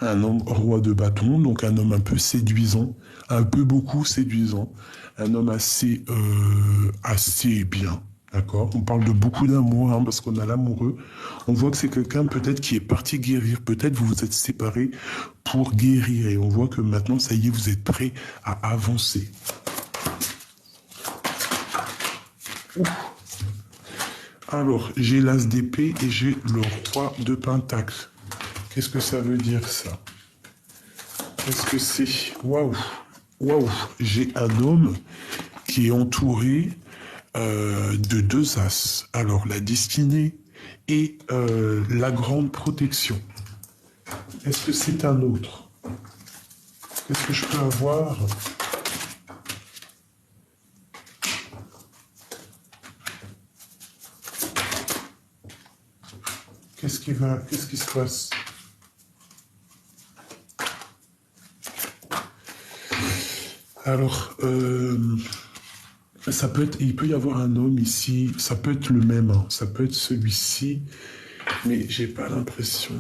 Un homme roi de bâton, donc un homme un peu séduisant, un peu beaucoup séduisant, un homme assez bien. D'accord? On parle de beaucoup d'amour, hein, parce qu'on a l'amoureux. On voit que c'est quelqu'un peut-être qui est parti guérir. Peut-être vous vous êtes séparés pour guérir. Et on voit que maintenant, ça y est, vous êtes prêts à avancer. Ouf. Alors, j'ai l'as d'épée et j'ai le roi de pentacle. Qu'est-ce que ça veut dire, ça? Qu'est-ce que c'est? Waouh! Waouh! J'ai un homme qui est entouré de deux as. Alors, la destinée et la grande protection. Est-ce que c'est un autre? Qu'est-ce que je peux avoir? Qu'est-ce qui se passe? Alors, ça peut être, il peut y avoir un homme ici, ça peut être le même, hein, ça peut être celui-ci, mais j'ai pas l'impression.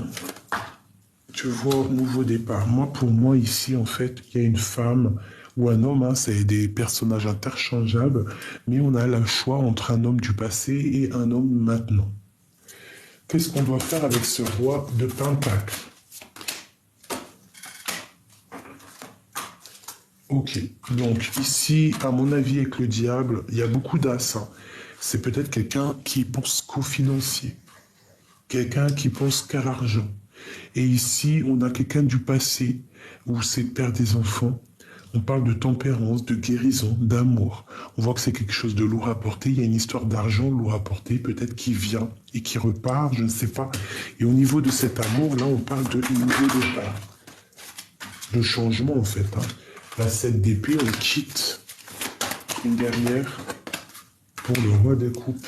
Tu vois, nouveau départ. Moi, pour moi, ici, en fait, il y a une femme ou un homme, hein, c'est des personnages interchangeables, mais on a le choix entre un homme du passé et un homme maintenant. Qu'est-ce qu'on doit faire avec ce roi de Pentacle? Ok, donc ici, à mon avis, avec le diable, il y a beaucoup d'as, hein. C'est peut-être quelqu'un qui pense qu'au financier, quelqu'un qui pense qu'à l'argent. Et ici, on a quelqu'un du passé, où c'est le père des enfants. On parle de tempérance, de guérison, d'amour. On voit que c'est quelque chose de lourd à porter. Il y a une histoire d'argent lourd à porter, peut-être qui vient et qui repart, je ne sais pas. Et au niveau de cet amour, là, on parle de nouveau départ. De changement, en fait, hein. La 7 d'épée, on quitte une dernière pour le roi des coupes.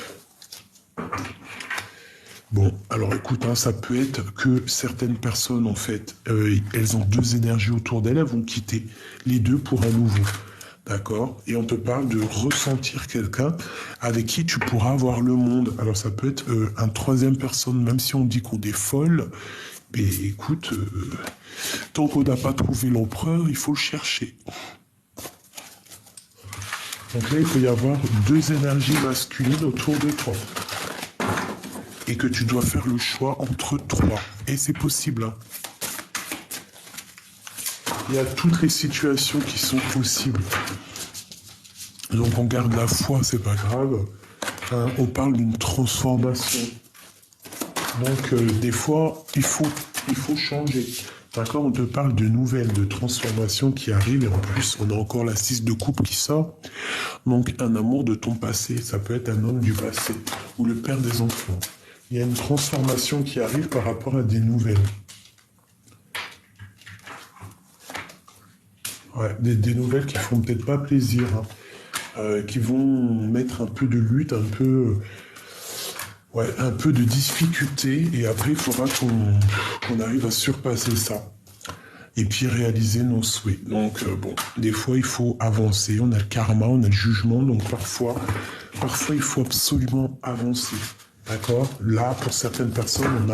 Bon, alors écoute, hein, ça peut être que certaines personnes, en fait, elles ont deux énergies autour d'elles, elles vont quitter les deux pour un nouveau. D'accord? Et on te parle de ressentir quelqu'un avec qui tu pourras avoir le monde. Alors ça peut être un troisième personne, même si on dit qu'on est folle. Mais écoute, tant qu'on n'a pas trouvé l'empereur, il faut le chercher. Donc là, il peut y avoir deux énergies masculines autour de toi. Et que tu dois faire le choix entre trois. Et c'est possible, hein. Il y a toutes les situations qui sont possibles. Donc on garde la foi, c'est pas grave. Hein, on parle d'une transformation. Donc des fois, il faut changer. D'accord? On te parle de nouvelles, de transformations qui arrivent. Et en plus, on a encore la 6 de coupe qui sort. Donc un amour de ton passé. Ça peut être un homme du passé. Ou le père des enfants. Il y a une transformation qui arrive par rapport à des nouvelles. Ouais, des nouvelles qui font peut-être pas plaisir, hein, qui vont mettre un peu de lutte, un peu de difficulté, et après il faudra qu'on arrive à surpasser ça, et puis réaliser nos souhaits. Donc bon, des fois il faut avancer, on a le karma, on a le jugement, donc parfois il faut absolument avancer. D'accord? Là, pour certaines personnes,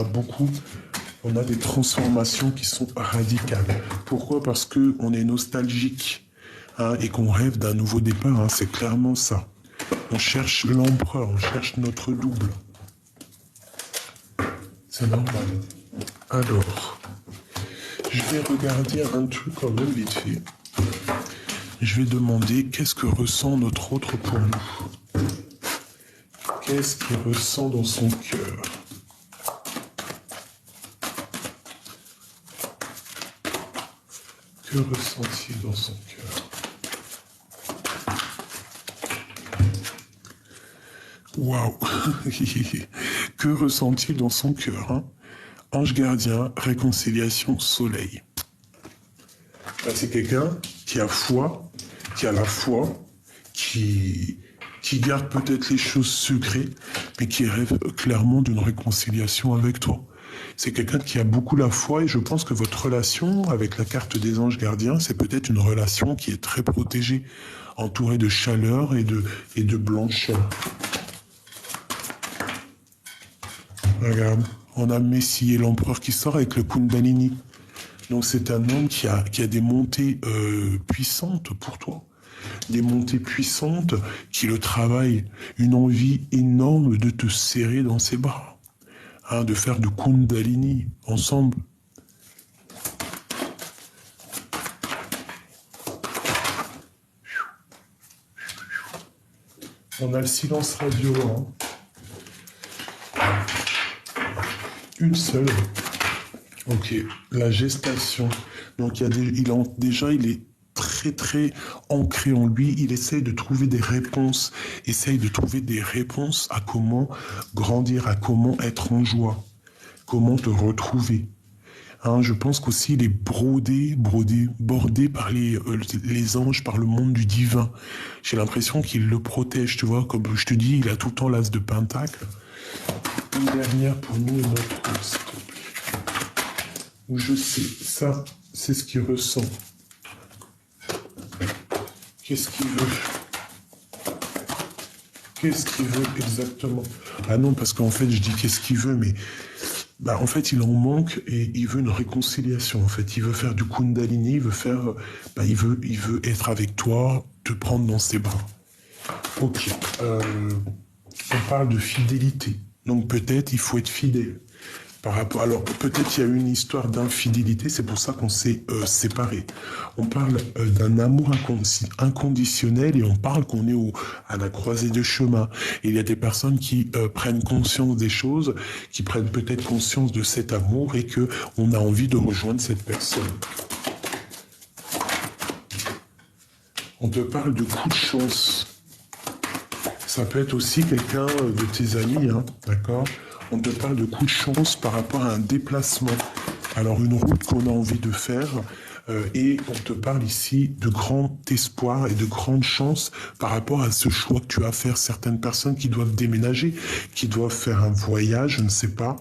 on a des transformations qui sont radicales. Pourquoi? Parce qu'on est nostalgique, hein, et qu'on rêve d'un nouveau départ, hein, c'est clairement ça. On cherche l'empereur, on cherche notre double. C'est normal. Alors, je vais regarder un truc quand même vite fait. Je vais demander qu'est-ce que ressent notre autre pour nous. Qu'est-ce qu'il ressent dans son cœur? Que ressent-il dans son cœur? Waouh. Que ressent-il dans son cœur, hein? Ange gardien, réconciliation, soleil. Là, c'est quelqu'un qui a foi, qui a la foi, qui garde peut-être les choses secrètes, mais qui rêve clairement d'une réconciliation avec toi. C'est quelqu'un qui a beaucoup la foi, et je pense que votre relation avec la carte des anges gardiens, c'est peut-être une relation qui est très protégée, entourée de chaleur et de blancheur. Regarde, on a Messie et l'empereur qui sort avec le Kundalini. Donc c'est un homme qui a des montées puissantes pour toi. Des montées puissantes qui le travaillent, une envie énorme de te serrer dans ses bras, hein, de faire du Kundalini ensemble. On a le silence radio, hein. Une seule. Ok, la gestation. Donc il est très très ancré en lui, il essaye de trouver des réponses, à comment grandir, à comment être en joie, comment te retrouver. Hein, je pense qu'aussi il est bordé par les anges, par le monde du divin. J'ai l'impression qu'il le protège, tu vois, comme je te dis, il a tout le temps l'as de pentacle. Une dernière pour nous et notre s'il te plaît. Où je sais, ça, c'est ce qu'il ressent. Qu'est-ce qu'il veut? Qu'est-ce qu'il veut exactement? Ah non, parce qu'en fait, je dis qu'est-ce qu'il veut, mais en fait, il en manque et il veut une réconciliation. En fait, il veut faire du Kundalini, il veut faire, il veut être avec toi, te prendre dans ses bras. Ok. On parle de fidélité. Donc peut-être il faut être fidèle. Alors peut-être il y a eu une histoire d'infidélité, c'est pour ça qu'on s'est séparés. On parle d'un amour inconditionnel et on parle qu'on est à la croisée de chemin. Et il y a des personnes qui prennent conscience des choses, qui prennent peut-être conscience de cet amour et que on a envie de rejoindre cette personne. On te parle de coup de chance. Ça peut être aussi quelqu'un de tes amis, hein, d'accord? On te parle de coup de chance par rapport à un déplacement. Alors une route qu'on a envie de faire et on te parle ici de grand espoir et de grande chance par rapport à ce choix que tu as à faire. Certaines personnes qui doivent déménager, qui doivent faire un voyage, je ne sais pas.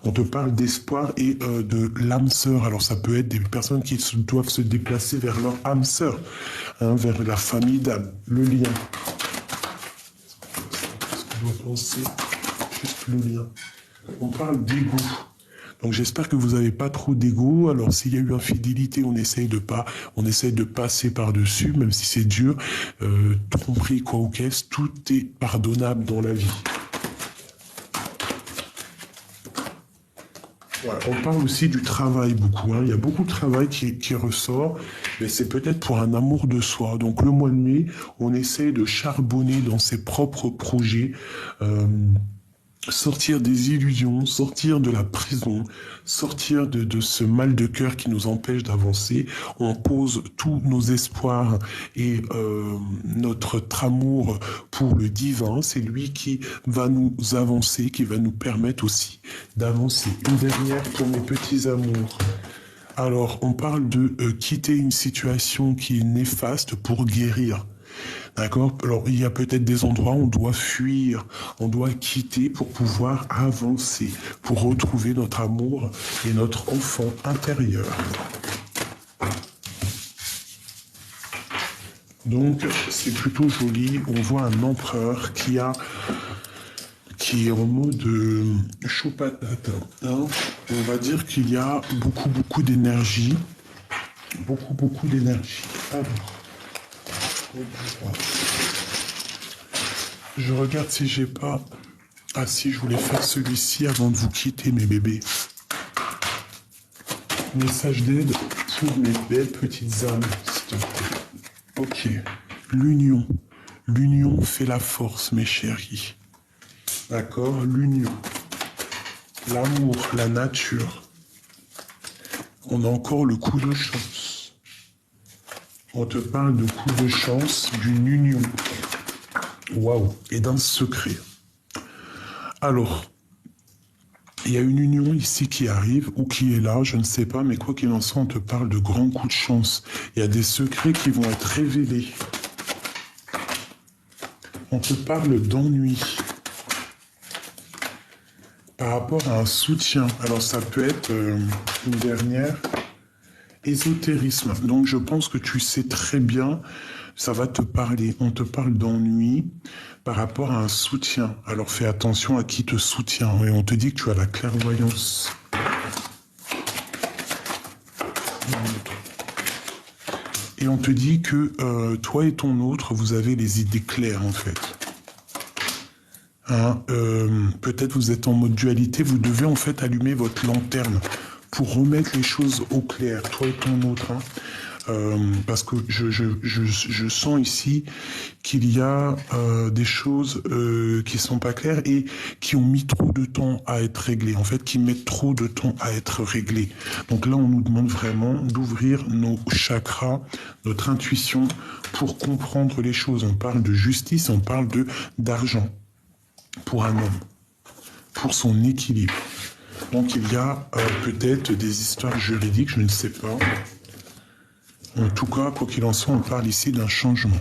On te parle d'espoir et de l'âme sœur. Alors ça peut être des personnes qui doivent se déplacer vers leur âme sœur, hein, vers la famille d'âme, le lien. On doit penser juste le lien. On parle d'ego. Donc j'espère que vous n'avez pas trop d'ego. Alors s'il y a eu infidélité, on essaye de passer par-dessus, même si c'est dur. Tromperie, quoi ou qu'est-ce, tout est pardonnable dans la vie. Voilà. On parle aussi du travail beaucoup. Hein. Il y a beaucoup de travail qui ressort, mais c'est peut-être pour un amour de soi. Donc le mois de mai, on essaye de charbonner dans ses propres projets, sortir des illusions, sortir de la prison, sortir de ce mal de cœur qui nous empêche d'avancer. On pose tous nos espoirs et notre amour pour le divin. C'est lui qui va nous avancer, qui va nous permettre aussi d'avancer. Une dernière pour mes petits amours. Alors, on parle de quitter une situation qui est néfaste pour guérir. D'accord? Alors, il y a peut-être des endroits où on doit fuir, on doit quitter pour pouvoir avancer, pour retrouver notre amour et notre enfant intérieur. Donc, c'est plutôt joli. On voit un empereur qui est en mode chaud patate. Hein? On va dire qu'il y a beaucoup d'énergie. Beaucoup d'énergie. Alors. Je regarde si j'ai pas... Ah si, je voulais faire celui-ci avant de vous quitter, mes bébés. Message d'aide pour mes belles petites âmes, s'il te plaît. Ok. L'union. L'union fait la force, mes chéris. D'accord? L'union. L'amour, la nature. On a encore le coup de chance. On te parle de coup de chance, d'une union. Waouh! Et d'un secret. Alors, il y a une union ici qui arrive, ou qui est là, je ne sais pas, mais quoi qu'il en soit, on te parle de grands coups de chance. Il y a des secrets qui vont être révélés. On te parle d'ennui. Par rapport à un soutien. Alors, ça peut être une dernière... Ésotérisme. Donc je pense que tu sais très bien, ça va te parler. On te parle d'ennui par rapport à un soutien. Alors fais attention à qui te soutient. Et on te dit que tu as la clairvoyance. Et on te dit que toi et ton autre, vous avez les idées claires en fait. Hein, peut-être vous êtes en mode dualité, vous devez en fait allumer votre lanterne pour remettre les choses au clair, toi et ton autre. Hein. Parce que je sens ici qu'il y a des choses qui sont pas claires et qui ont mis trop de temps à être réglées. En fait, qui mettent trop de temps à être réglées. Donc là, on nous demande vraiment d'ouvrir nos chakras, notre intuition pour comprendre les choses. On parle de justice, on parle d'argent pour un homme, pour son équilibre. Donc il y a peut-être des histoires juridiques, je ne sais pas. En tout cas, quoi qu'il en soit, on parle ici d'un changement.